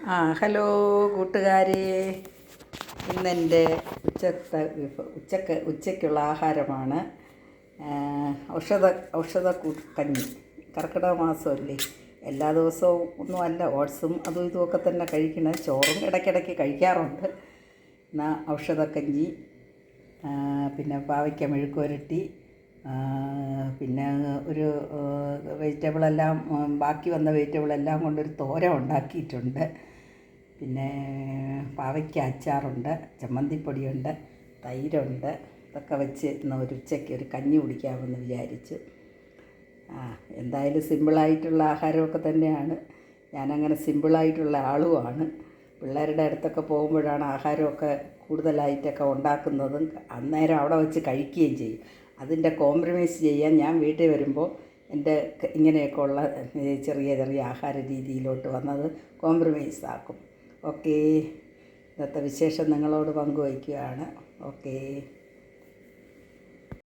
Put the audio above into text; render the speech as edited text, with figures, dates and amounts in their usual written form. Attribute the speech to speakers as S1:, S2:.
S1: Hello കൂട്ടുകാരെ. ഇന്നെൻ്റെ ഉച്ചയ്ക്കുള്ള ആഹാരമാണ് ഔഷധ കഞ്ഞി. കർക്കിടക മാസമല്ലേ, എല്ലാ ദിവസവും ഒന്നുമല്ല, ഓട്സും അതും ഇതുമൊക്കെ തന്നെ കഴിക്കണം. ചോറും ഇടയ്ക്കിടയ്ക്ക് കഴിക്കാറുണ്ട്. എന്നാൽ ഔഷധക്കഞ്ഞി, പിന്നെ പാവയ്ക്ക മെഴുക്കുവരട്ടി, പിന്നെ ഒരു വെജിറ്റബിളെല്ലാം ബാക്കി വന്ന വെജിറ്റബിളെല്ലാം കൊണ്ടൊരു തോരൻ ഉണ്ടാക്കിയിട്ടുണ്ട്. പിന്നെ പാവയ്ക്ക അച്ചാറുണ്ട്, ചമ്മന്തിപ്പൊടിയുണ്ട്, തൈരുണ്ട്. ഇതൊക്കെ വെച്ച് ഇന്ന് ഒരു ഉച്ചയ്ക്ക് ഒരു കഞ്ഞി കുടിക്കാമെന്ന് വിചാരിച്ചു. എന്തായാലും സിമ്പിളായിട്ടുള്ള ആഹാരമൊക്കെ തന്നെയാണ്. ഞാനങ്ങനെ സിമ്പിളായിട്ടുള്ള ആളുമാണ്. പിള്ളേരുടെ അടുത്തൊക്കെ പോകുമ്പോഴാണ് ആഹാരമൊക്കെ കൂടുതലായിട്ടൊക്കെ ഉണ്ടാക്കുന്നതും അന്നേരം അവിടെ വെച്ച് കഴിക്കുകയും ചെയ്യും. അതിൻ്റെ കോംപ്രമൈസ് ചെയ്യാൻ ഞാൻ വീട്ടിൽ വരുമ്പോൾ എൻ്റെ ഇങ്ങനെയൊക്കെ ഉള്ള ചെറിയ ചെറിയ ആഹാര രീതിയിലോട്ട് വന്നത് കോംപ്രമൈസ് ആക്കും. ഓക്കേ, ഇന്നത്തെ വിശേഷം നിങ്ങളോട് പങ്കുവയ്ക്കുകയാണ്. ഓക്കേ.